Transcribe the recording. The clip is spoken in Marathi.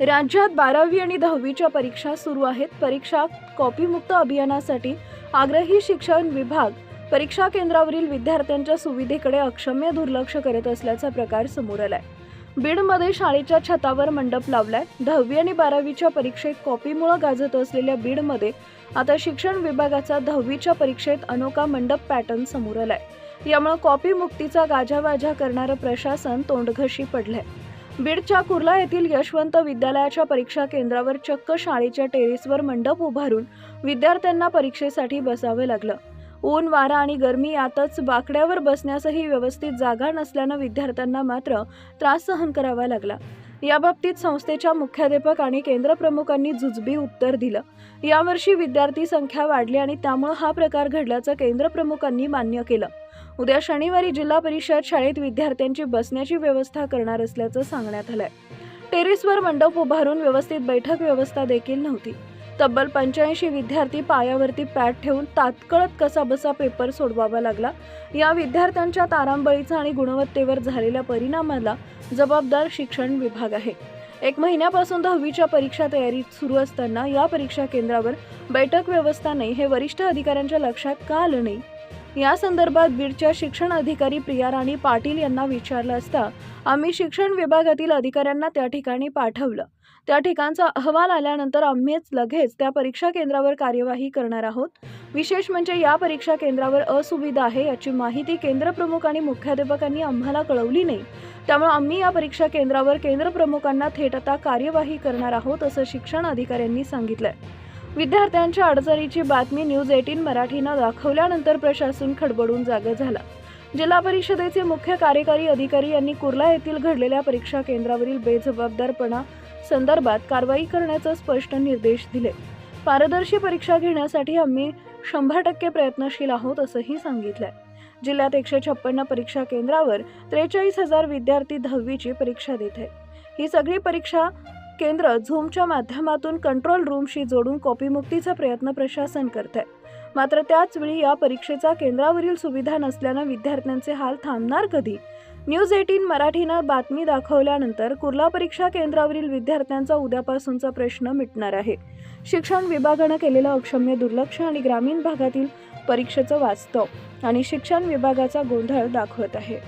राज्यात 12वी आणि 10वीच्या परीक्षा सुरू आहेत. परीक्षा कॉपीमुक्त अभियानासाठी आग्रही शिक्षण विभाग परीक्षा केंद्रावरील विद्यार्थ्यांच्या सुविधेकडे अक्षम्य दुर्लक्ष करत असल्याचा प्रकार समोर आलाय. बीडमध्ये शाळेच्या छतावर मंडप लावलाय. 10वी आणि 12वीच्या परीक्षेत कॉपीमुळे गाजत असलेल्या बीडमध्ये आता शिक्षण विभागाचा 10वीच्या परीक्षेत अनोखा मंडप पॅटर्न समोर आलाय. यामुळे कॉपी मुक्तीचा गाजावाजा करणारं प्रशासन तोंडघशी पडलंय. बीडच्या कुर्ला येथील यशवंत विद्यालयाच्या परीक्षा केंद्रावर चक्क शाळेच्या टेरेसवर मंडप उभारून विद्यार्थ्यांना परीक्षेसाठी बसावे लागलं. ऊन, वारा आणि गरमी यातच बाकड्यावर बसण्यासही व्यवस्थित जागा नसल्यानं विद्यार्थ्यांना मात्र त्रास सहन करावा लागला. याबाबतीत संस्थेच्या मुख्याध्यापक आणि केंद्रप्रमुखांनी जुजबी उत्तर दिलं. यावर्षी विद्यार्थी संख्या वाढली आणि त्यामुळे हा प्रकार घडल्याचं केंद्रप्रमुखांनी मान्य केलं. उद्या शनिवारी जिल्हा परिषद शाळेत विद्यार्थ्यांची बसण्याची व्यवस्था करणार असल्याचं सांगण्यात आलंय. टेरेसवर मंडप उभारून व्यवस्थित बैठक व्यवस्था देखील नव्हती. तब्बल 85 विद्यार्थी पायावरती पॅड ठेवून तात्कळत कसाबसा पेपर सोडवावा लागला. या विद्यार्थ्यांच्या तारांबळीचा आणि गुणवत्तेवर झालेल्या परिणामाला जबाबदार शिक्षण विभाग आहे. 1 महिन्यापासून 10वीच्या परीक्षा तयारीत सुरू असताना या परीक्षा केंद्रावर बैठक व्यवस्था नाही हे वरिष्ठ अधिकाऱ्यांच्या लक्षात का आलं नाही? या संदर्भात बीडच्या शिक्षण अधिकारी प्रिया राणी पाटील यांना विचारलं असता आम्ही शिक्षण विभागातील अधिकाऱ्यांना त्या ठिकाणी पाठवलं. त्या ठिकाणचा अहवाल आल्यानंतर आम्हीच लगेच त्या परीक्षा केंद्रावर कार्यवाही करणार आहोत. विशेष म्हणजे या परीक्षा केंद्रावर असुविधा आहे याची माहिती केंद्रप्रमुख आणि मुख्याध्यापकांनी आम्हाला कळवली नाही. त्यामुळे आम्ही या परीक्षा केंद्रावर केंद्रप्रमुखांना थेट आता कार्यवाही करणार आहोत असं शिक्षण अधिकाऱ्यांनी सांगितलंय. विद्यार्थ्यांच्या अडचणीची बातमी न्यूज 18 मराठीनं दाखवल्यानंतर प्रशासन खडबडून जागं झालं. जिल्हा परिषदेचे मुख्य कार्यकारी अधिकारी यांनी कुर्ला येथील घडलेल्या परीक्षा केंद्रावरील बेजबाबदारपणा संदर्भात कारवाई करण्याचे स्पष्ट निर्देश दिले. पारदर्शी परीक्षा घेण्यासाठी आम्ही 100% प्रयत्नशील आहोत असंही सांगितलंय. जिल्ह्यात 156 परीक्षा केंद्रावर 43,000 विद्यार्थी 10वीची परीक्षा देत आहेत. ही सगळी परीक्षा केंद्र झूमच्या माध्यमातून कंट्रोल रूमशी जोडून कॉपीमुक्तीचा प्रयत्न प्रशासन करत आहे. मात्र त्याच वेळी या परीक्षेचा केंद्रावरील सुविधा नसल्यानं विद्यार्थ्यांचे हाल थांबणार कधी? न्यूज 18 मराठीनं बातमी दाखवल्यानंतर कुर्ला परीक्षा केंद्रावरील विद्यार्थ्यांचा उद्यापासूनचा प्रश्न मिटणार आहे. शिक्षण विभागानं केलेलं अक्षम्य दुर्लक्ष आणि ग्रामीण भागातील परीक्षेचं वास्तव आणि शिक्षण विभागाचा गोंधळ दाखवत आहे.